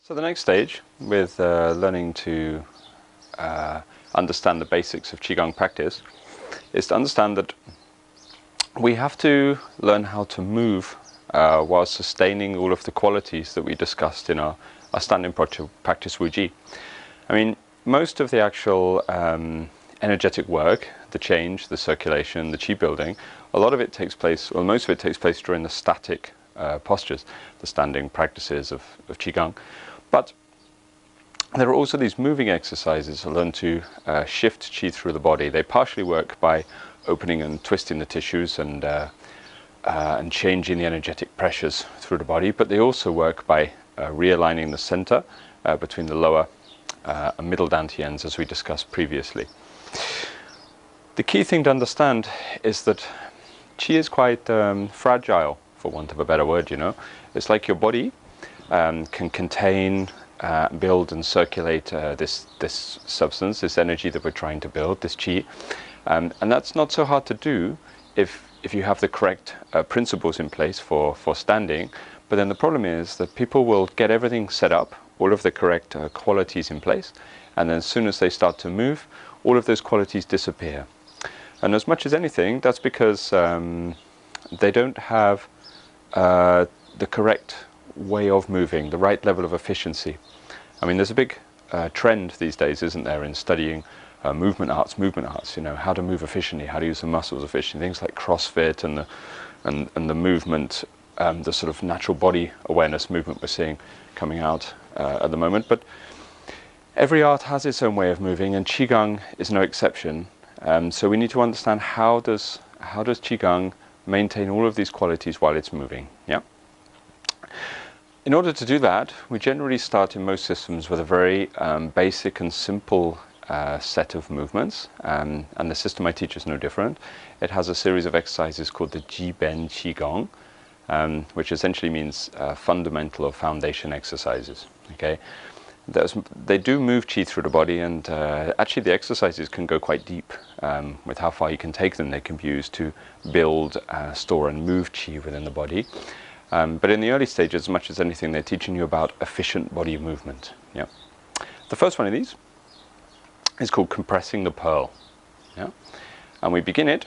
So the next stage with learning to understand the basics of Qigong practice is to understand that we have to learn how to move while sustaining all of the qualities that we discussed in our standing practice Wuji. I mean, most of the actual energetic work, the change, the circulation, the Qi building, a lot of it takes place, or most of it takes place during the static postures, the standing practices of Qigong. But there are also these moving exercises to learn to shift Qi through the body. They partially work by opening and twisting the tissues and changing the energetic pressures through the body, but they also work by realigning the center between the lower and middle dantians, as we discussed previously. The key thing to understand is that Qi is quite fragile, for want of a better word, you know. It's like your body can contain, build and circulate this substance, this energy that we're trying to build, this Qi. And that's not so hard to do if you have the correct principles in place for standing. But then the problem is that people will get everything set up, all of the correct qualities in place, and then as soon as they start to move, all of those qualities disappear. And as much as anything, that's because they don't have the correct way of moving, the right level of efficiency. I mean, there's a big trend these days, isn't there, in studying movement arts, you know, how to move efficiently, how to use the muscles efficiently, things like CrossFit and the movement, the sort of natural body awareness movement we're seeing coming out at the moment. But every art has its own way of moving, and Qigong is no exception. So we need to understand how does Qigong maintain all of these qualities while it's moving. Yeah. In order to do that, we generally start in most systems with a very basic and simple set of movements, and the system I teach is no different. It has a series of exercises called the Ben Qi Gong, which essentially means fundamental or foundation exercises. Okay, they do move Qi through the body, and actually the exercises can go quite deep with how far you can take them. They can be used to build, store and move Qi within the body. But in the early stages, as much as anything, they're teaching you about efficient body movement. Yeah. The first one of these is called compressing the pearl. Yeah. And we begin it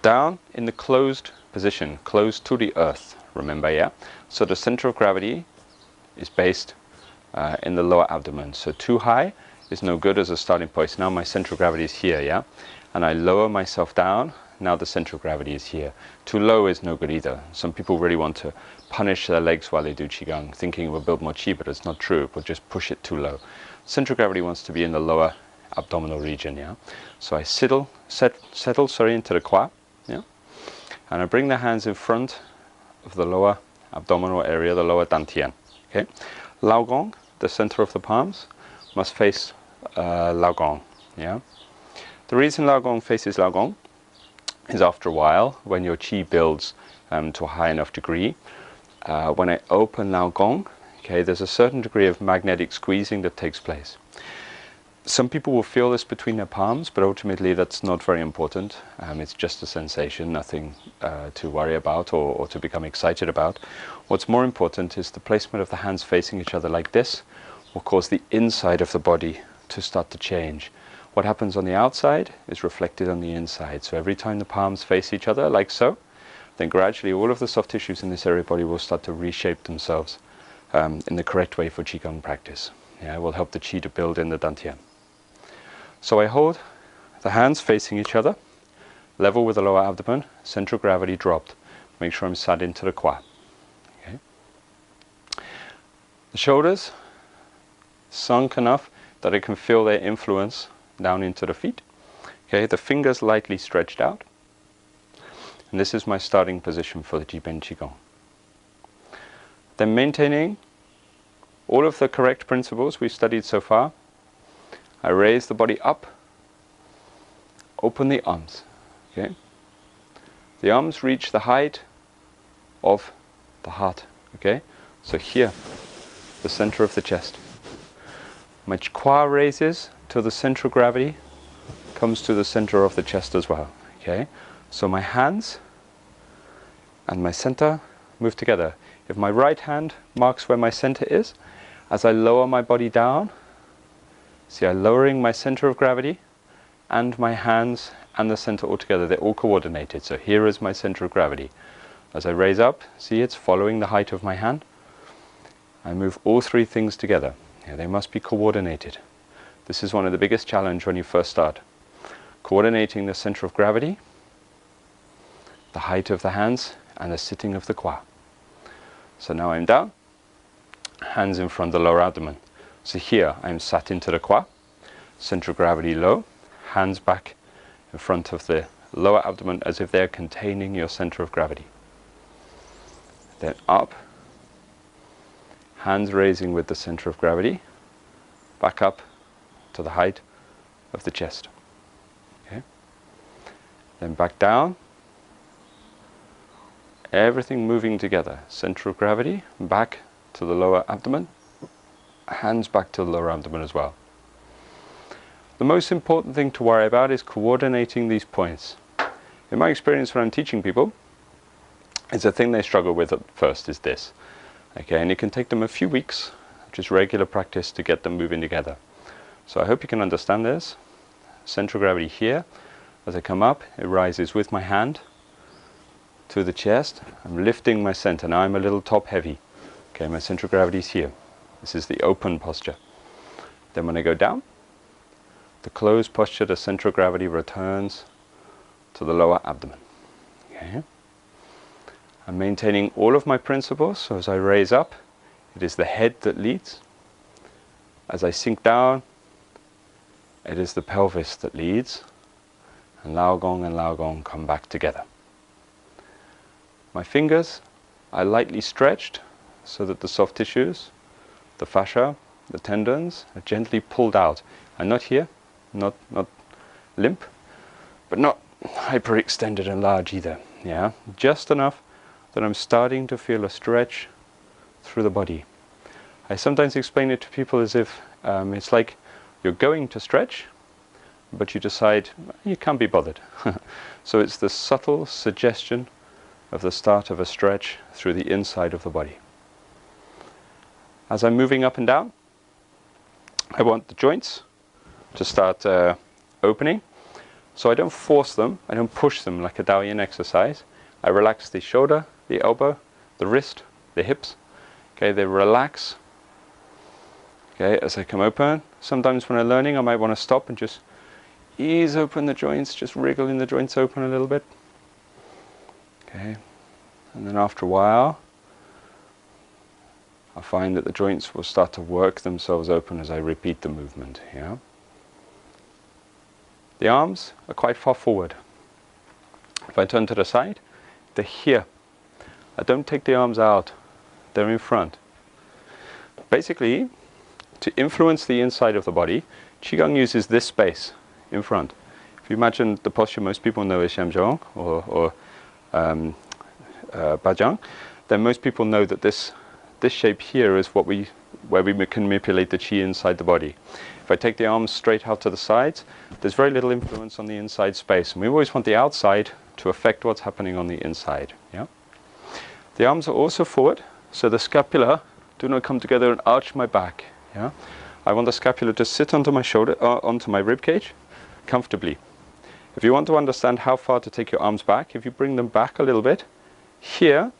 down in the closed position, closed to the earth, remember, yeah? So the center of gravity is based in the lower abdomen. So too high is no good as a starting point. So now my center of gravity is here, yeah? And I lower myself down. Now the center of gravity is here. Too low is no good either. Some people really want to punish their legs while they do Qigong, thinking it will build more Qi, but it's not true. It will just push it too low. Center of gravity wants to be in the lower abdominal region, yeah? So I settle into the kwa, yeah? And I bring the hands in front of the lower abdominal area, the lower dantian, okay? Lao Gong, the center of the palms, must face Lao Gong, yeah? The reason Lao Gong faces Lao Gong is after a while, when your Qi builds to a high enough degree, when I open Lao Gong, okay, there's a certain degree of magnetic squeezing that takes place. Some people will feel this between their palms, but ultimately that's not very important. It's just a sensation, nothing to worry about or to become excited about. What's more important is the placement of the hands facing each other like this will cause the inside of the body to start to change. What happens on the outside is reflected on the inside. So every time the palms face each other, like so, then gradually all of the soft tissues in this area of the body will start to reshape themselves in the correct way for Qigong practice. Yeah, it will help the Qi to build in the dantian. So I hold the hands facing each other, level with the lower abdomen, center of gravity dropped. Make sure I'm sat into the kwa. Okay. The shoulders sunk enough that I can feel their influence down into the feet. Okay, the fingers lightly stretched out. And this is my starting position for the Ben Qi Gong. Then maintaining all of the correct principles we've studied so far, I raise the body up, open the arms. Okay, the arms reach the height of the heart. Okay, so here, the center of the chest. My kwa raises till the center of gravity comes to the center of the chest as well. Okay, so my hands and my center move together. If my right hand marks where my center is, as I lower my body down, see, I'm lowering my center of gravity and my hands and the center all together. They're all coordinated. So here is my center of gravity. As I raise up, see, it's following the height of my hand. I move all three things together. Yeah, they must be coordinated. This is one of the biggest challenges when you first start. Coordinating the center of gravity, the height of the hands, and the sitting of the kwa. So now I'm down, hands in front of the lower abdomen. So here I'm sat into the kwa, center of gravity low, hands back in front of the lower abdomen as if they're containing your center of gravity. Then up, hands raising with the center of gravity, back up to the height of the chest. Okay. Then back down, everything moving together. Center of gravity, back to the lower abdomen, hands back to the lower abdomen as well. The most important thing to worry about is coordinating these points. In my experience when I'm teaching people, it's a thing they struggle with at first is this. Okay, and it can take them a few weeks, just regular practice to get them moving together. So I hope you can understand this. Center of gravity here. As I come up, it rises with my hand to the chest. I'm lifting my center. Now I'm a little top heavy. Okay, my center of gravity is here. This is the open posture. Then when I go down, the closed posture, the center of gravity returns to the lower abdomen. Okay. I'm maintaining all of my principles. So as I raise up, it is the head that leads. As I sink down, it is the pelvis that leads. And Lao Gong come back together. My fingers are lightly stretched so that the soft tissues, the fascia, the tendons are gently pulled out. I'm not here, not limp, but not hyperextended and large either. Yeah, just enough that I'm starting to feel a stretch through the body. I sometimes explain it to people as if it's like you're going to stretch, but you decide you can't be bothered. So it's the subtle suggestion of the start of a stretch through the inside of the body. As I'm moving up and down, I want the joints to start opening. So I don't force them, I don't push them like a Daoyin exercise. I relax the shoulder, the elbow, the wrist, the hips. Okay, they relax. Okay, as I come open, sometimes when I'm learning, I might want to stop and just ease open the joints, just wriggling the joints open a little bit. Okay, and then after a while, I find that the joints will start to work themselves open as I repeat the movement. Yeah. The arms are quite far forward. If I turn to the side, they're here. I don't take the arms out, they're in front. Basically, to influence the inside of the body, Qigong uses this space in front. If you imagine the posture most people know is Xiamzhong or Bajang, then most people know that this shape here is where we can manipulate the qi inside the body. If I take the arms straight out to the sides, there's very little influence on the inside space. And we always want the outside to affect what's happening on the inside. Yeah? The arms are also forward, so the scapula do not come together and arch my back. Yeah? I want the scapula to sit onto my shoulder, onto my rib cage, comfortably. If you want to understand how far to take your arms back, if you bring them back a little bit, here,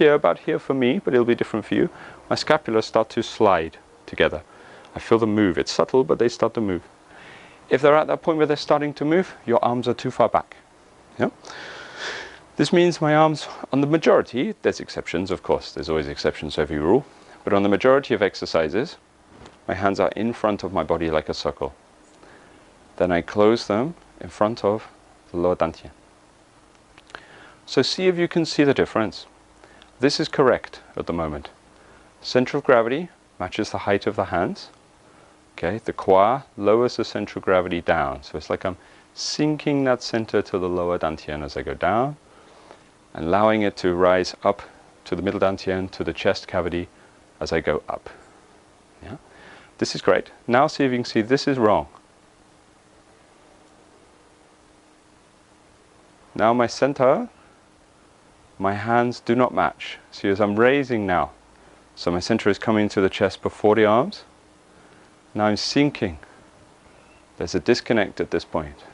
about here for me, but it'll be different for you, my scapulas start to slide together. I feel them move. It's subtle, but they start to move. If they're at that point where they're starting to move, your arms are too far back. Yeah? This means my arms, on the majority, there's exceptions, of course, there's always exceptions to every rule, but on the majority of exercises, my hands are in front of my body like a circle. Then I close them in front of the lower dantian. So see if you can see the difference. This is correct at the moment. Center of gravity matches the height of the hands. Okay, the kwa lowers the center of gravity down. So it's like I'm sinking that center to the lower dantian as I go down, and allowing it to rise up to the middle dantian, to the chest cavity as I go up. Yeah? This is great. Now see if you can see this is wrong. Now my center my hands do not match. See, as I'm raising now, so my center is coming to the chest before the arms. Now I'm sinking. There's a disconnect at this point.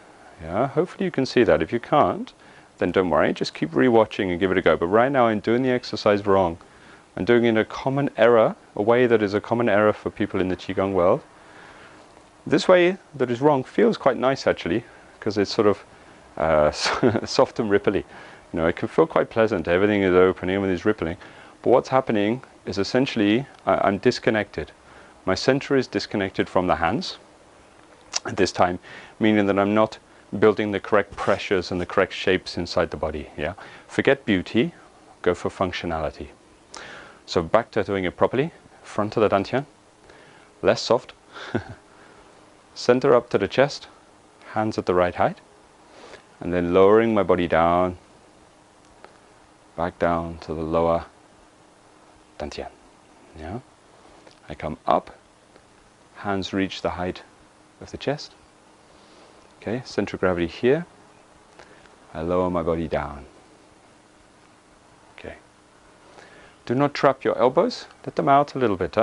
Yeah, hopefully you can see that. If you can't, then don't worry, just keep rewatching and give it a go. But right now I'm doing the exercise wrong. I'm doing it in a common error, a way that is a common error for people in the Qigong world. This way that is wrong feels quite nice actually, because it's sort of soft and ripply. You know, it can feel quite pleasant. Everything is open, everything is rippling. But what's happening is essentially I'm disconnected. My center is disconnected from the hands at this time, meaning that I'm not building the correct pressures and the correct shapes inside the body. Yeah, forget beauty, go for functionality. So back to doing it properly. Front of the dantian, less soft. Center up to the chest, hands at the right height, and then lowering my body down, back down to the lower dantian. Yeah, I come up, hands reach the height of the chest. Okay, center of gravity here. I lower my body down. Okay. Do not trap your elbows. Let them out a little bit.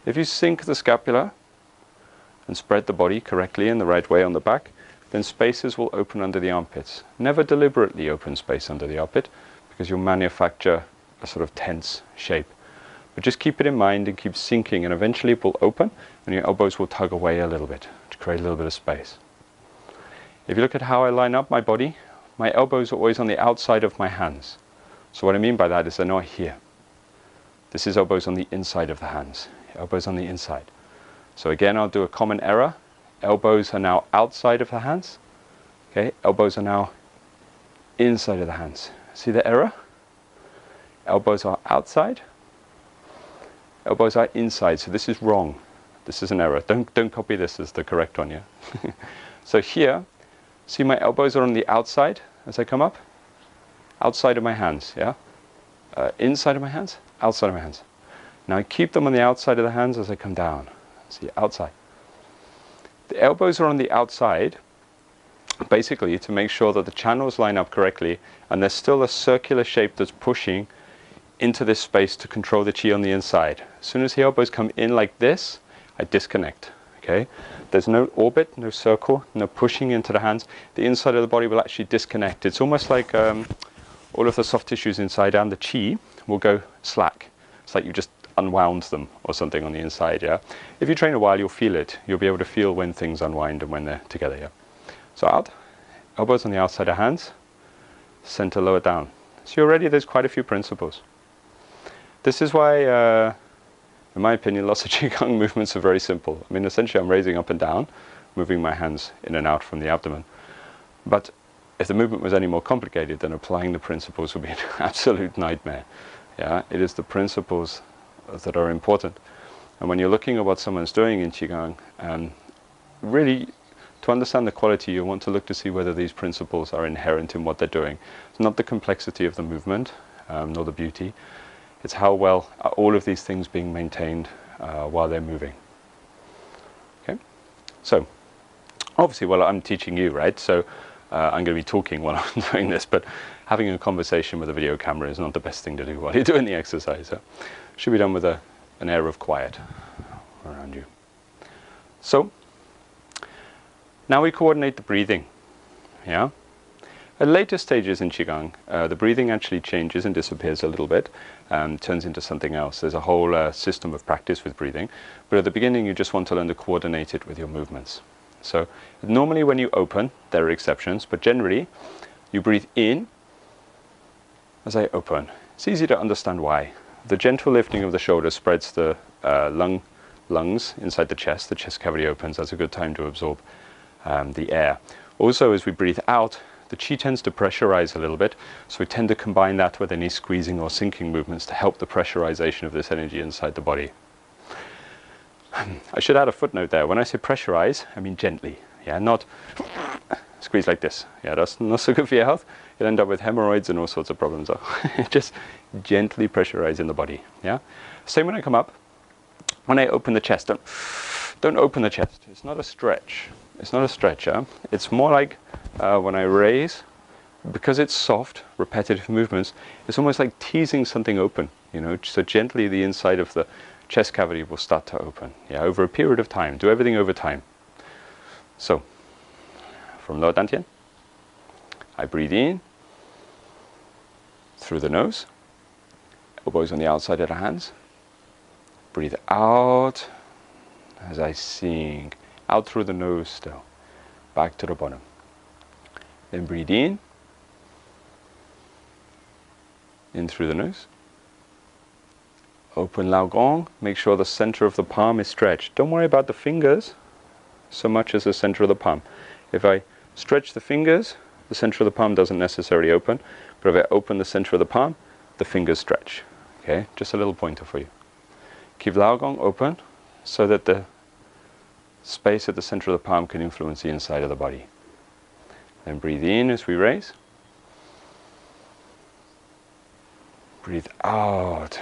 If you sink the scapula and spread the body correctly in the right way on the back, then spaces will open under the armpits. Never deliberately open space under the armpit, because you'll manufacture a sort of tense shape. But just keep it in mind and keep sinking, and eventually it will open and your elbows will tug away a little bit to create a little bit of space. If you look at how I line up my body, my elbows are always on the outside of my hands. So what I mean by that is they're not here. This is elbows on the inside of the hands. Elbows on the inside. So again, I'll do a common error. Elbows are now outside of the hands. Okay, elbows are now inside of the hands. See the error? Elbows are outside. Elbows are inside. So this is wrong. This is an error. Don't copy this as the correct one, yeah? So here, see my elbows are on the outside as I come up? Outside of my hands, yeah? Inside of my hands, outside of my hands. Now I keep them on the outside of the hands as I come down. See, outside. The elbows are on the outside, basically to make sure that the channels line up correctly and there's still a circular shape that's pushing into this space to control the chi on the inside. As soon as the elbows come in like this, I disconnect. Okay? There's no orbit, no circle, no pushing into the hands. The inside of the body will actually disconnect. It's almost like all of the soft tissues inside and the chi will go slack. It's like you just unwound them or something on the inside, yeah? If you train a while, you'll feel it. You'll be able to feel when things unwind and when they're together, yeah? So out, elbows on the outside of hands, center lower down. So already there's quite a few principles. This is why, in my opinion, lots of Qigong movements are very simple. I mean, essentially I'm raising up and down, moving my hands in and out from the abdomen. But if the movement was any more complicated, then applying the principles would be an absolute nightmare. Yeah, it is the principles that are important. And when you're looking at what someone's doing in Qigong, really, to understand the quality, you want to look to see whether these principles are inherent in what they're doing. It's not the complexity of the movement, nor the beauty. It's how well are all of these things being maintained while they're moving. Okay? So, obviously, well, I'm teaching you, right? So, I'm going to be talking while I'm doing this, but having a conversation with a video camera is not the best thing to do while you're doing the exercise. So it should be done with an air of quiet around you. So, now we coordinate the breathing. Yeah? At later stages in Qigong, the breathing actually changes and disappears a little bit, turns into something else. There's a whole system of practice with breathing, but at the beginning you just want to learn to coordinate it with your movements. So normally when you open, there are exceptions, but generally you breathe in as I open. It's easy to understand why. The gentle lifting of the shoulders spreads the lungs inside the chest cavity opens. That's a good time to absorb the air. Also, as we breathe out, the chi tends to pressurize a little bit, so we tend to combine that with any squeezing or sinking movements to help the pressurization of this energy inside the body. I should add a footnote there. When I say pressurize, I mean gently. Yeah, not squeeze like this. Yeah, that's not so good for your health. You'll end up with hemorrhoids and all sorts of problems. Just gently pressurize in the body. Yeah. Same when I come up. When I open the chest, don't open the chest. It's not a stretch. It's not a stretch. It's more like when I raise because it's soft, repetitive movements, it's almost like teasing something open, you know, so gently the inside of the chest cavity will start to open, yeah, over a period of time. Do everything over time. So, from lower dantian, I breathe in through the nose, elbows on the outside of the hands. Breathe out as I sink, out through the nose still, back to the bottom. Then breathe in through the nose. Open Lao Gong, make sure the center of the palm is stretched. Don't worry about the fingers so much as the center of the palm. If I stretch the fingers, the center of the palm doesn't necessarily open, but if I open the center of the palm, the fingers stretch. Okay, just a little pointer for you. Keep Lao Gong open so that the space at the center of the palm can influence the inside of the body. Then breathe in as we raise. Breathe out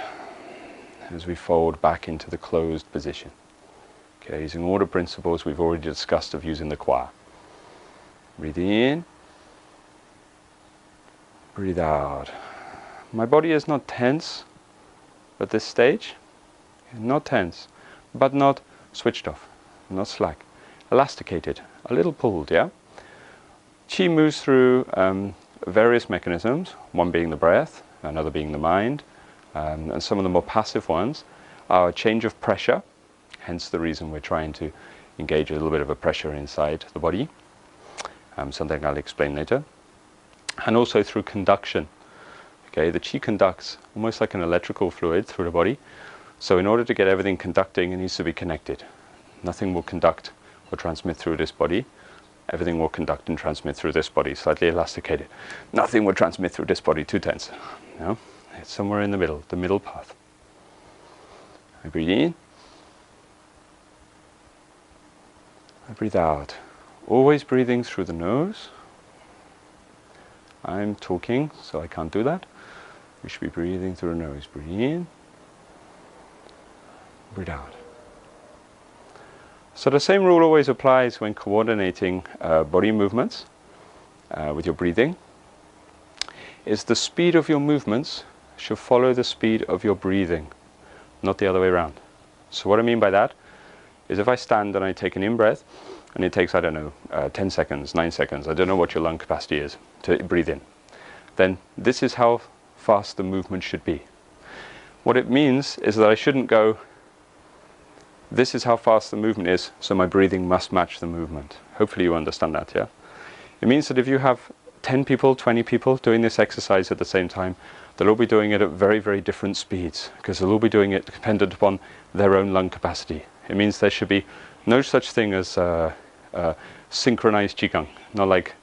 as we fold back into the closed position. Okay, using all the principles we've already discussed of using the kwa. Breathe in. Breathe out. My body is not tense at this stage. Not tense, but not switched off, not slack. Elasticated, a little pulled, yeah? Qi moves through various mechanisms, one being the breath, another being the mind, and some of the more passive ones are a change of pressure, hence the reason we're trying to engage a little bit of a pressure inside the body, something I'll explain later, and also through conduction. Okay, the Qi conducts almost like an electrical fluid through the body, so in order to get everything conducting, it needs to be connected. Nothing will conduct or transmit through this body. Everything will conduct and transmit through this body, slightly elasticated. Nothing will transmit through this body too tense. No? It's somewhere in the middle path. I breathe in. I breathe out. Always breathing through the nose. I'm talking, so I can't do that. We should be breathing through the nose. Breathe in. Breathe out. So the same rule always applies when coordinating body movements with your breathing. Is the speed of your movements should follow the speed of your breathing, not the other way around. So what I mean by that is if I stand and I take an in-breath, and it takes, I don't know, 10 seconds, 9 seconds, I don't know what your lung capacity is to breathe in, then this is how fast the movement should be. What it means is that I shouldn't go, this is how fast the movement is, so my breathing must match the movement. Hopefully you understand that, yeah? It means that if you have 10 people, 20 people doing this exercise at the same time, they'll all be doing it at very, very different speeds, because they'll all be doing it dependent upon their own lung capacity. It means there should be no such thing as synchronized Qigong, not like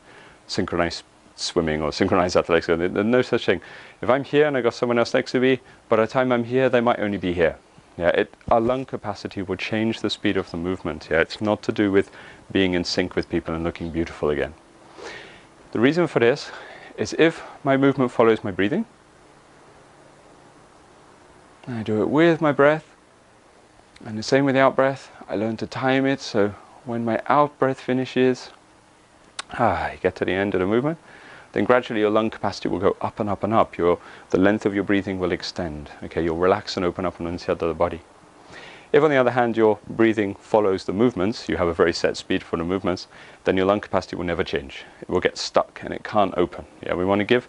synchronized swimming or synchronized athletics. There's no such thing. If I'm here and I got someone else next to me, by the time I'm here, they might only be here. Yeah, our lung capacity will change the speed of the movement. Yeah, it's not to do with being in sync with people and looking beautiful again. The reason for this is if my movement follows my breathing, I do it with my breath, and the same with the out breath. I learn to time it, so when my out breath finishes, you get to the end of the movement, then gradually your lung capacity will go up and up and up. The length of your breathing will extend. Okay, you'll relax and open up on the inside of the body. If on the other hand your breathing follows the movements, you have a very set speed for the movements, then your lung capacity will never change. It will get stuck and it can't open. Yeah, we want to give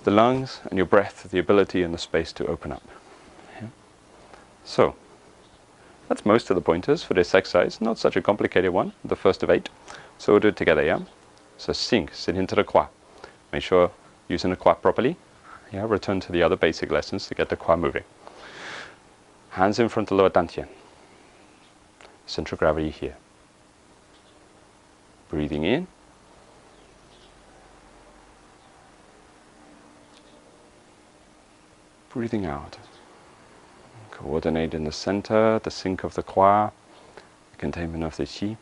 the lungs and your breath the ability and the space to open up. Yeah. So, that's most of the pointers for this exercise. Not such a complicated one, the first of 8. So we'll do it together, yeah? So sink, sit into the kwa. Make sure using the kwa properly. Yeah, return to the other basic lessons to get the kwa moving. Hands in front of lower dantian. Central gravity here. Breathing in. Breathing out. Coordinate in the center, the sink of the kwa, the containment of the qi.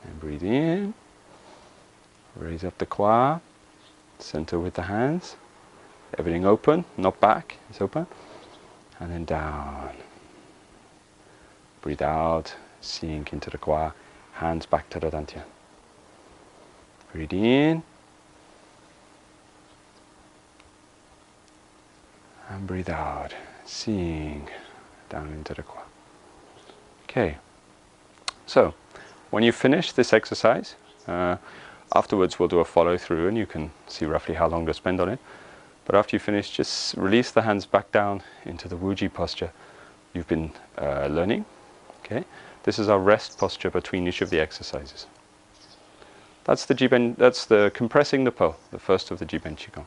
And breathe in. Raise up the kwa. Center with the hands. Everything open, not back, it's open. And then down. Breathe out, sink into the kwa. Hands back to the dantian. Breathe in. And breathe out, seeing down into the core. Okay, so when you finish this exercise, afterwards we'll do a follow through and you can see roughly how long to spend on it. But after you finish, just release the hands back down into the Wuji posture you've been learning. Okay, this is our rest posture between each of the exercises. That's the compressing the po, the first of the Ben Qi Gong.